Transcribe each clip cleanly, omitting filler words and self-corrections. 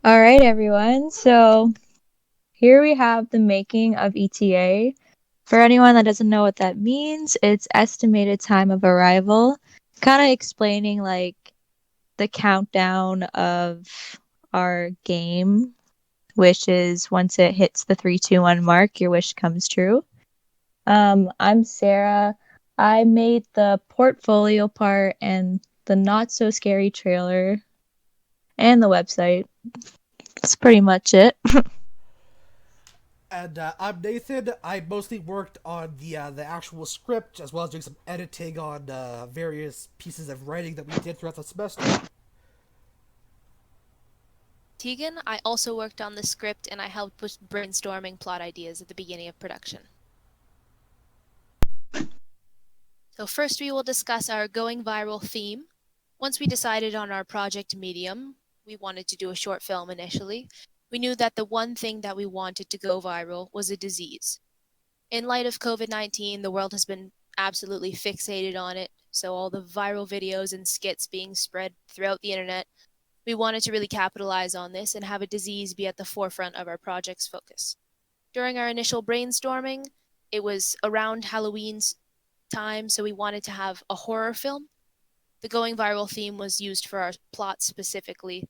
All right, everyone. So here we have the making of ETA. For anyone that doesn't know what that means, it's estimated time of arrival, kind of explaining like the countdown of our game, which is once it hits the 3, 2, 1 mark, your wish comes true. I'm Sarah. I made the portfolio part and the not so scary trailer and the website. That's pretty much it. And I'm Nathan. I mostly worked on the actual script as well as doing some editing on various pieces of writing that we did throughout the semester. Tegan, I also worked on the script and I helped with brainstorming plot ideas at the beginning of production. So, first, we will discuss our going viral theme. Once we decided on our project medium, we wanted to do a short film initially. We knew that the one thing that we wanted to go viral was a disease. In light of COVID-19, the world has been absolutely fixated on it. So, all the viral videos and skits being spread throughout the internet, we wanted to really capitalize on this and have a disease be at the forefront of our project's focus. During our initial brainstorming, it was around Halloween's time, so we wanted to have a horror film. The going viral theme was used for our plot specifically.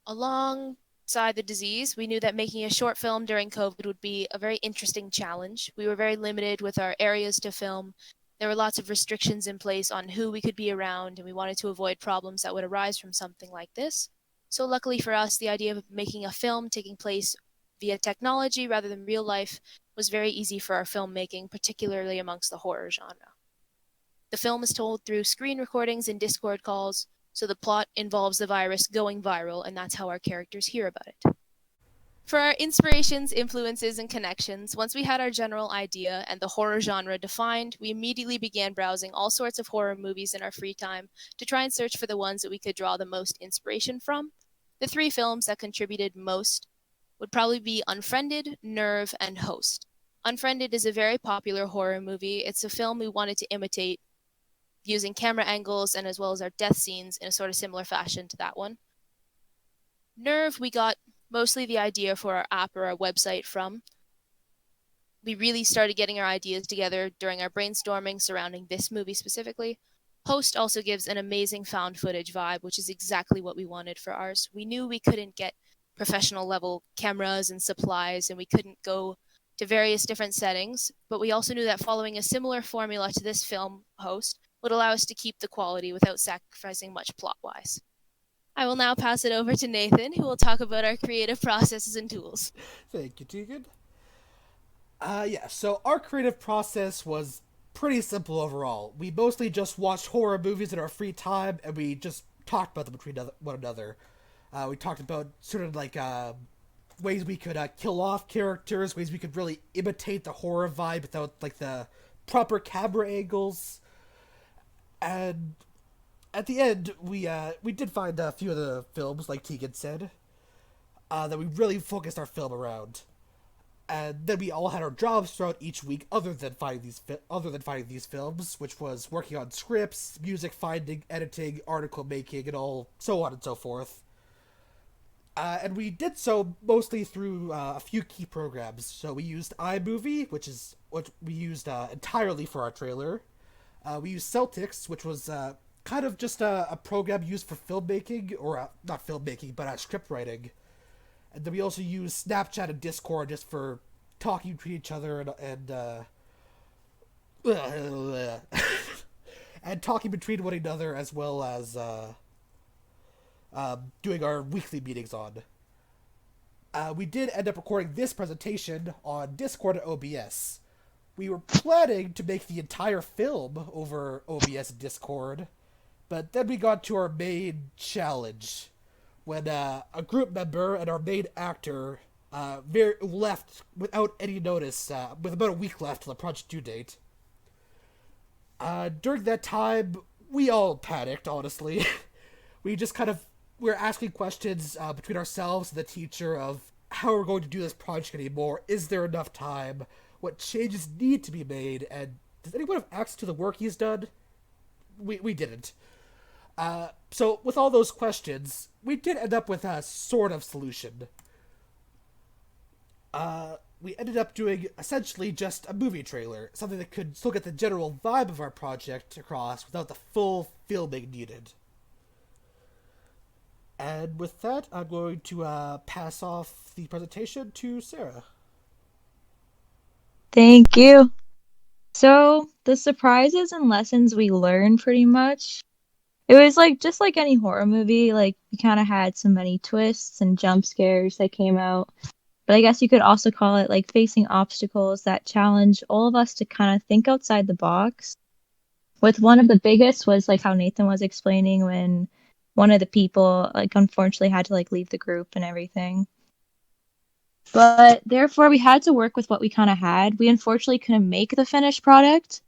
Alongside the disease, we knew that making a short film during COVID would be a very interesting challenge. We were very limited with our areas to film. There were lots of restrictions in place on who we could be around, and we wanted to avoid problems that would arise from something like this. So, luckily for us, the idea of making a film taking place via technology rather than real life was very easy for our filmmaking, particularly amongst the horror genre. The film is told through screen recordings and Discord calls, so the plot involves the virus going viral, and that's how our characters hear about it. For our inspirations, influences, and connections, once we had our general idea and the horror genre defined, we immediately began browsing all sorts of horror movies in our free time to try and search for the ones that we could draw the most inspiration from. The three films that contributed most would probably be Unfriended, Nerve, and Host. Unfriended is a very popular horror movie. It's a film we wanted to imitate using camera angles and as well as our death scenes in a sort of similar fashion to that one. Nerve, we got mostly the idea for our app or our website from. We really started getting our ideas together during our brainstorming surrounding this movie specifically. Host also gives an amazing found footage vibe, which is exactly what we wanted for ours. We knew we couldn't get professional level cameras and supplies, and we couldn't go to various different settings, but we also knew that following a similar formula to this film, Host, would allow us to keep the quality without sacrificing much plot wise. I will now pass it over to Nathan, who will talk about our creative processes and tools. Thank you, Tegan. Yeah, so our creative process was pretty simple overall. We mostly just watched horror movies in our free time, and we just talked about them between one another. We talked about sort of like ways we could kill off characters, ways we could really imitate the horror vibe without like the proper camera angles. And at the end, we did find a few of the films, like Tegan said, that we really focused our film around. And then we all had our jobs throughout each week, other than finding these films, which was working on scripts, music finding, editing, article making, and all so on and so forth. And we did so mostly through a few key programs. So we used iMovie, which is what we used entirely for our trailer. We used Celtics, which was kind of just a program used for filmmaking, or not filmmaking, but script writing. And then we also used Snapchat and Discord just for talking to each other and talking between one another, as well as doing our weekly meetings on. We did end up recording this presentation on Discord and OBS. We were planning to make the entire film over OBS and Discord, but then we got to our main challenge when a group member and our main actor left without any notice, with about a week left to the project due date. During that time, we all panicked, honestly. We just kind of were asking questions between ourselves and the teacher of how we're going to do this project anymore. Is there enough time? What changes need to be made? And does anyone have access to the work he's done? We didn't. So with all those questions, we did end up with a sort of solution. We ended up doing essentially just a movie trailer, something that could still get the general vibe of our project across without the full filming needed. And with that, I'm going to pass off the presentation to Sarah. Thank you. So, the surprises and lessons we learned pretty much. It was like just like any horror movie, like we kind of had so many twists and jump scares that came out. But I guess you could also call it like facing obstacles that challenge all of us to kind of think outside the box. With one of the biggest was like how Nathan was explaining when one of the people like unfortunately had to like leave the group and everything. But therefore we had to work with what we kind of had. We unfortunately couldn't make the finished product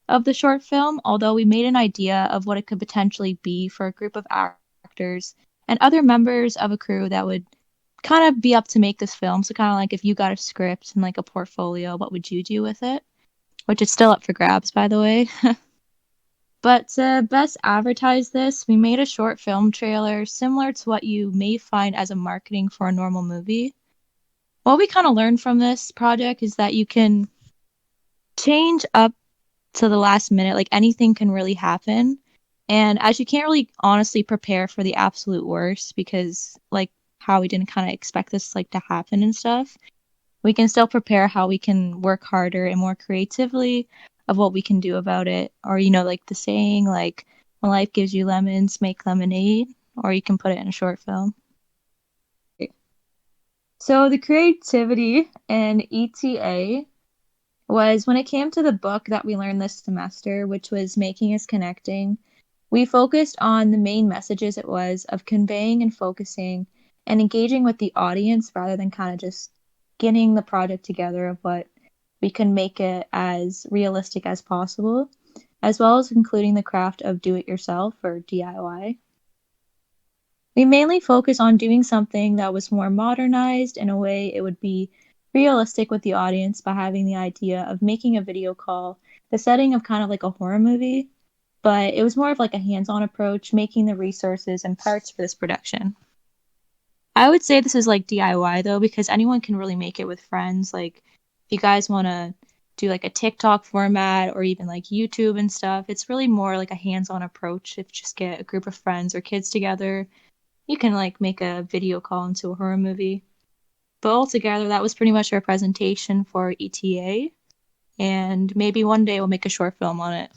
of the short film, although we made an idea of what it could potentially be for a group of actors and other members of a crew that would kind of be up to make this film. So kind of like if you got a script and like a portfolio, what would you do with it? Which is still up for grabs, by the way. But to best advertise this, we made a short film trailer similar to what you may find as a marketing for a normal movie. What we kind of learned from this project is that you can change up to the last minute. Like anything can really happen. And as you can't really honestly prepare for the absolute worst because like how we didn't kind of expect this like to happen and stuff, we can still prepare how we can work harder and more creatively of what we can do about it. Or like the saying like when life gives you lemons, make lemonade, or you can put it in a short film. So the creativity in ETA was when it came to the book that we learned this semester, which was Making is Connecting. We focused on the main messages it was of conveying and focusing and engaging with the audience rather than kind of just getting the project together of what we can make it as realistic as possible, as well as including the craft of do it yourself or DIY. We mainly focus on doing something that was more modernized in a way it would be realistic with the audience by having the idea of making a video call, the setting of kind of like a horror movie, but it was more of like a hands-on approach, making the resources and parts for this production. I would say this is like DIY though, because anyone can really make it with friends. Like if you guys want to do like a TikTok format or even like YouTube and stuff, it's really more like a hands-on approach. If you just get a group of friends or kids together, you can like make a video call into a horror movie. But altogether, that was pretty much our presentation for ETA, and maybe one day we'll make a short film on it.